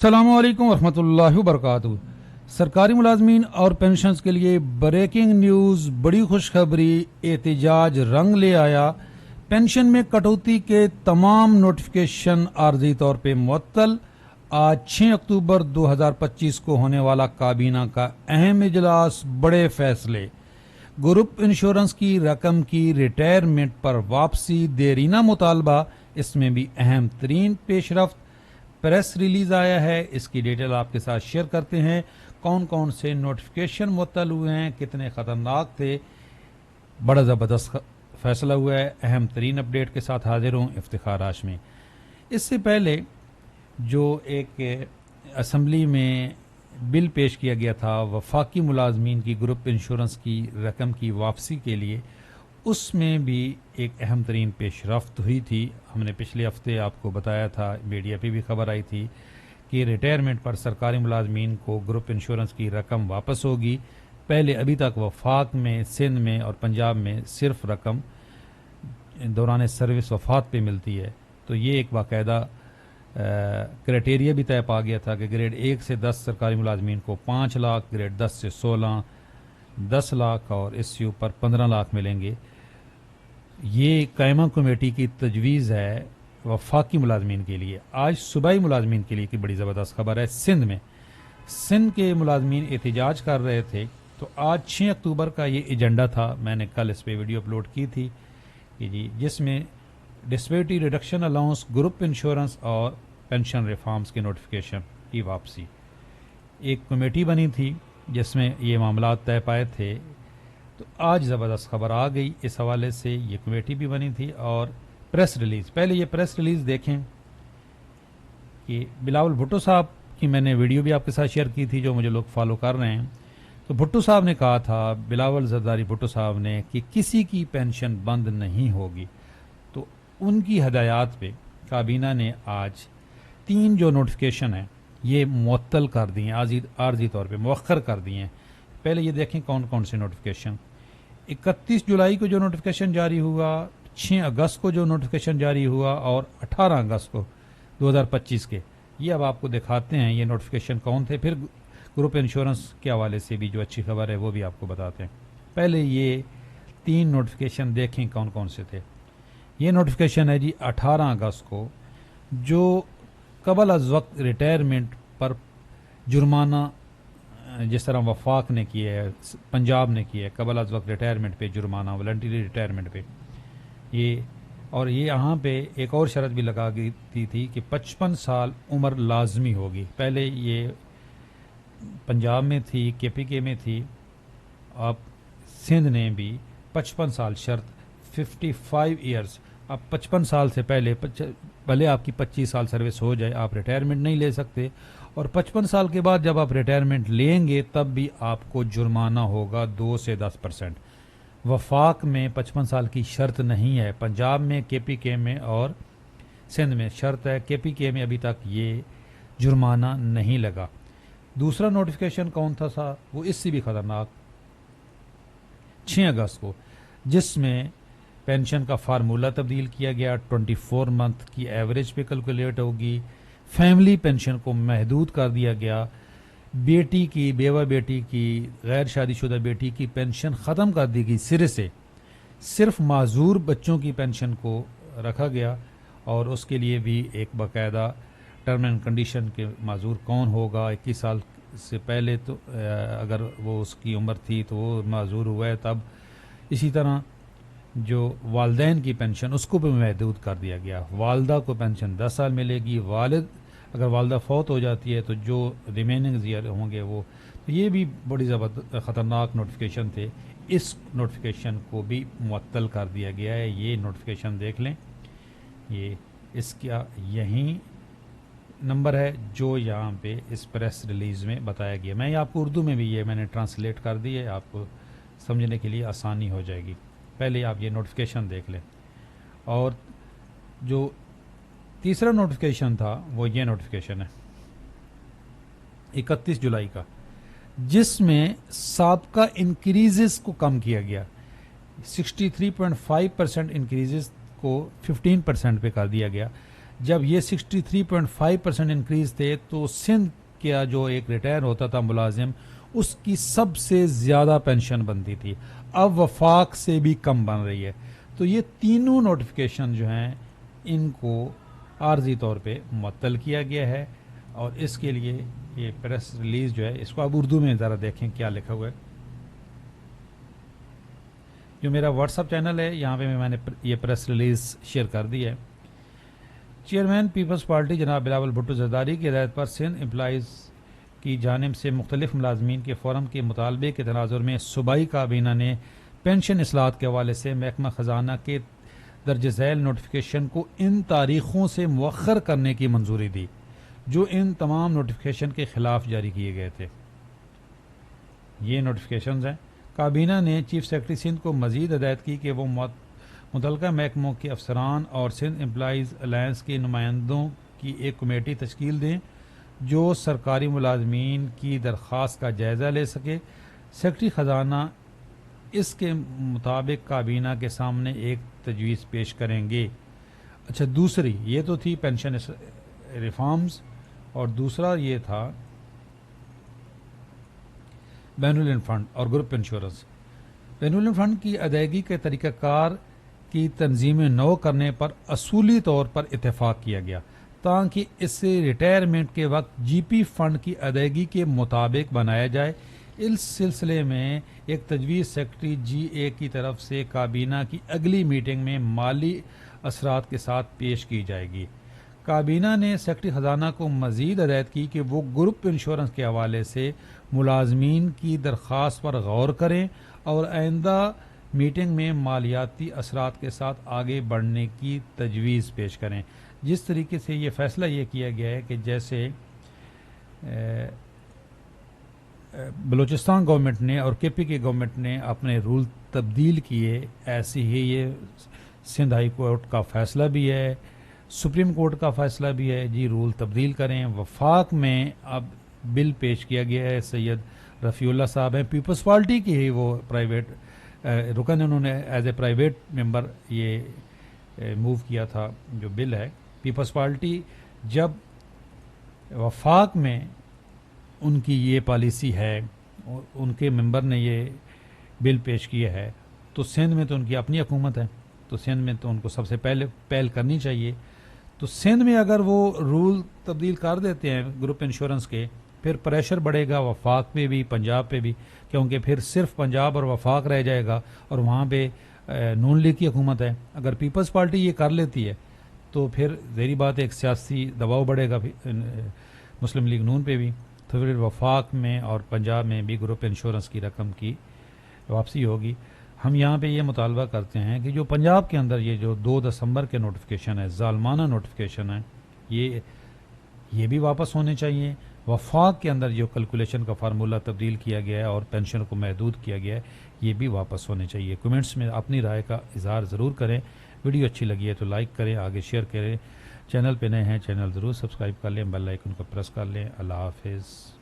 अस्सलामुअलैकुम वरहमतुल्लाहि वबरकातुहू। सरकारी मुलाजमीन और पेंशनर्स के लिए ब्रेकिंग न्यूज़, बड़ी खुशखबरी। एहतजाज रंग ले आया। पेंशन में कटौती के तमाम नोटिफिकेशन आर्जी तौर पे मुअत्तल। आज 6 अक्टूबर 2025 को होने वाला काबीना का अहम इजलास, बड़े फैसले। ग्रुप इंश्योरेंस की रकम की रिटायरमेंट पर वापसी, देरीना मुतालबा, इसमें भी अहम तरीन पेशरफ्त। प्रेस रिलीज आया है, इसकी डिटेल आपके साथ शेयर करते हैं। कौन कौन से नोटिफिकेशन मुअत्तल हुए हैं, कितने ख़तरनाक थे, बड़ा ज़बरदस्त फैसला हुआ है। अहम तरीन अपडेट के साथ हाजिर हूँ इफ्तिखार हाशमी। इससे पहले जो एक असम्बली में बिल पेश किया गया था वफाकी मुलाजमीन की ग्रुप इंश्योरेंस की रकम की वापसी के लिए, उसमें भी एक अहम तरीन पेशरफ्त हुई थी। हमने पिछले हफ्ते आपको बताया था, मीडिया पे भी खबर आई थी कि रिटायरमेंट पर सरकारी मुलाजमीन को ग्रुप इंश्योरेंस की रकम वापस होगी। पहले अभी तक वफाक में, सिंध में और पंजाब में सिर्फ रकम दौरान सर्विस वफात पे मिलती है। तो ये एक बाकायदा क्राइटेरिया भी तय पा गया था कि ग्रेड 1 से 10 सरकारी मुलाजमीन को 5 लाख, ग्रेड 10 से 16 10 लाख और इससे ऊपर 15 लाख मिलेंगे। ये कायमा कमेटी की तजवीज़ है वफाकी मुलाजमीन के लिए। आज सूबाई मुलाजमीन के लिए की बड़ी ज़बरदस्त खबर है। सिंध में सिंध के मुलाजमीन एहतजाज कर रहे थे, तो आज 6 अक्टूबर का ये एजेंडा था। मैंने कल इस पर वीडियो अपलोड की थी कि जी, जिसमें disability reduction allowance, group insurance और पेंशन रिफॉर्म्स के नोटिफिकेशन की वापसी। एक कमेटी बनी थी जिसमें ये मामला तय पाए थे। तो आज ज़बरदस्त खबर आ गई इस हवाले से। ये कमेटी भी बनी थी और प्रेस रिलीज़, पहले ये प्रेस रिलीज़ देखें कि बिलावल भुट्टो साहब की मैंने वीडियो भी आपके साथ शेयर की थी, जो मुझे लोग फॉलो कर रहे हैं। तो भुट्टो साहब ने कहा था, बिलावल जरदारी भुट्टो साहब ने, कि किसी की पेंशन बंद नहीं होगी। तो उनकी हदायत पे काबीना ने आज 3 जो नोटिफिकेशन हैं ये मुअत्तल कर दिए, आर्जी तौर पे मौखर कर दिए हैं। पहले ये देखें कौन कौन से नोटिफिकेशन। 31 जुलाई को जो नोटिफिकेशन जारी हुआ, 6 अगस्त को जो नोटिफिकेशन जारी हुआ और 18 अगस्त को 2025 के, ये अब आपको दिखाते हैं ये नोटिफिकेशन कौन थे। फिर ग्रुप इंश्योरेंस के हवाले से भी जो अच्छी खबर है वो भी आपको बताते हैं। पहले ये 3 नोटिफिकेशन देखें कौन कौन से थे। ये नोटिफिकेशन है जी 18 अगस्त को, जो कबल अज वक्त रिटायरमेंट पर जुर्माना, जिस तरह वफाक ने किया है, पंजाब ने किया है, कबल अज वक्त रिटायरमेंट पे जुर्माना, वॉलंटरी रिटायरमेंट पे ये। और ये यहाँ पे एक और शर्त भी लगा गई थी कि 55 साल उम्र लाजमी होगी। पहले ये पंजाब में थी, KPK में थी, अब सिंध ने भी 55 साल शर्त, 55 ईयर्स। अब 55 साल से पहले, भले आपकी 25 साल सर्विस हो जाए, आप रिटायरमेंट नहीं ले सकते। और 55 साल के बाद जब आप रिटायरमेंट लेंगे तब भी आपको जुर्माना होगा 2 से 10%। वफाक में 55 साल की शर्त नहीं है, पंजाब में, KPK में और सिंध में शर्त है। KPK में अभी तक ये जुर्माना नहीं लगा। दूसरा नोटिफिकेशन कौन था सा, वो इससे भी ख़तरनाक, 6 अगस्त को, जिसमें पेंशन का फार्मूला तब्दील किया गया। 24 मंथ की एवरेज पे कैलकुलेट होगी। फैमिली पेंशन को महदूद कर दिया गया। बेटी की, बेवा बेटी की, गैर शादीशुदा बेटी की पेंशन ख़त्म कर दी गई सिरे से। सिर्फ माजूर बच्चों की पेंशन को रखा गया और उसके लिए भी एक बाकायदा टर्म एंड कंडीशन के माजूर कौन होगा। 21 साल से पहले तो अगर वो उसकी उम्र थी तो वो माजूर हुआ है तब। इसी तरह जो वालदैन की पेंशन, उसको भी महदूद कर दिया गया। वालदा को पेंशन 10 साल मिलेगी। वालिद, अगर वालदा फौत हो जाती है तो जो रिमेनिंग ईयर होंगे वो। तो ये भी बड़ी ख़तरनाक नोटिफिकेशन थे। इस नोटिफिकेशन को भी मुअत्तल कर दिया गया है। ये नोटिफिकेशन देख लें, ये इसका यही नंबर है जो यहाँ पे इस प्रेस रिलीज़ में बताया गया। मैं आपको उर्दू में भी ये मैंने ट्रांसलेट कर दी है, आपको समझने के लिए आसानी हो जाएगी। पहले आप ये नोटिफिकेशन देख लें। और जो तीसरा नोटिफिकेशन था वो ये नोटिफिकेशन है 31 जुलाई का, जिसमें साबका इंक्रीजेस को कम किया गया। 63.5% इंक्रीजेस को 15% पे कर दिया गया। जब ये 63.5% इंक्रीज थे तो सिंध का जो एक रिटायर होता था मुलाजिम उसकी सबसे ज़्यादा पेंशन बनती थी, अब वफाक से भी कम बन रही है। तो ये तीनों नोटिफिकेशन जो हैं इनको आर्जी तौर पे मुअत्तल किया गया है। और इसके लिए ये प्रेस रिलीज़ जो है इसको आप उर्दू में ज़रा देखें क्या लिखा हुआ है। जो मेरा व्हाट्सअप चैनल है यहाँ पे मैंने ये प्रेस रिलीज़ शेयर कर दी है। चेयरमैन पीपल्स पार्टी जनाब बिलावल भुट्टो जरदारी की हिदायत पर सिंध एम्प्लाइज़ की जानिब से मुख्तलिफ मुलाजमीन के फोरम के मुतालबे के तनाजुर में सूबाई काबीना ने पेंशन इस्लाहत के हवाले से महकमा ख़जाना के दर्ज झैल नोटिफिकेशन को इन तारीख़ों से मुअख्खर करने की मंजूरी दी जो इन तमाम नोटिफिकेशन के ख़िलाफ़ जारी किए गए थे। ये नोटिफिकेशन हैं। काबीना ने चीफ सेक्रेटरी सिंध को मज़ीद हिदायत की कि वो मुतल्लिका महकमों के अफसरान और सिंध एम्प्लाइज़ अलायंस के नुमाइंदों की एक कमेटी तश्कील दें जो सरकारी मुलाजमीन की दरख्वास्त का जायज़ा ले सके। सेक्रेटरी ख़जाना इसके मुताबिक काबीना के सामने एक तजवीज़ पेश करेंगे। अच्छा, दूसरी ये तो थी पेंशन रिफॉर्म्स और दूसरा ये था बेनुलन फंड और ग्रुप इंश्योरेंस। बेनुलन फंड की अदायगी के तरीक़ाकार की तंजीमें नौ करने पर असूली तौर पर इत्तेफाक किया गया ताकि इसे रिटायरमेंट के वक्त जीपी फंड की अदायगी के मुताबिक बनाया जाए। इस सिलसिले में एक तजवीज़ सेक्रेटरी GA की तरफ से काबीना की अगली मीटिंग में माली असरात के साथ पेश की जाएगी। काबीना ने सेक्रेटरी ख़जाना को मज़ीद हिदायत की कि वो ग्रुप इंश्योरेंस के हवाले से मुलाजमीन की दरख्वास्त पर गौर करें और आइंदा मीटिंग में मालियाती असरात के साथ आगे बढ़ने की तजवीज़ पेश करें। जिस तरीके से ये फ़ैसला ये किया गया है कि जैसे बलूचिस्तान गवर्नमेंट ने और KP की गवर्नमेंट ने अपने रूल तब्दील किए, ऐसी ही ये सिंध हाई कोर्ट का फ़ैसला भी है, सुप्रीम कोर्ट का फ़ैसला भी है जी रूल तब्दील करें। वफाक में अब बिल पेश किया गया है, सैयद रफ़ीउल्लाह साहब हैं, पीपल्स पार्टी की ही वो प्राइवेट रुकन, उन्होंने एज ए प्राइवेट मेंबर ये मूव किया था जो बिल है। पीपल्स पार्टी जब वफाक में उनकी ये पॉलिसी है और उनके मेंबर ने ये बिल पेश किया है तो सिंध में तो उनकी अपनी हुकूमत है, तो सिंध में तो उनको सबसे पहले पहल करनी चाहिए। तो सिंध में अगर वो रूल तब्दील कर देते हैं ग्रुप इंश्योरेंस के, फिर प्रेशर बढ़ेगा वफाक पे भी, पंजाब पे भी, क्योंकि फिर सिर्फ पंजाब और वफाक रह जाएगा और वहाँ पे नून लीग की हुकूमत है। अगर पीपल्स पार्टी ये कर लेती है तो फिर ज़ाहिर बात है एक सियासी दबाव बढ़ेगा मुस्लिम लीग नून पे भी, तो फिर वफाक में और पंजाब में भी ग्रुप इंश्योरेंस की रकम की वापसी होगी। हम यहाँ पे ये मुतालबा करते हैं कि जो पंजाब के अंदर ये जो 2 दिसंबर के नोटिफिकेशन है, ज़ालमाना नोटिफिकेशन है, ये भी वापस होने चाहिए। वफाक के अंदर जो कैलकुलेशन का फार्मूला तब्दील किया गया है और पेंशन को महदूद किया गया है, ये भी वापस होने चाहिए। कमेंट्स में अपनी राय का इजहार ज़रूर करें। वीडियो अच्छी लगी है तो लाइक करें, आगे शेयर करें। चैनल पे नए हैं चैनल ज़रूर सब्सक्राइब कर लें, बेल आइकन को प्रेस कर लें। अल्लाह हाफिज़।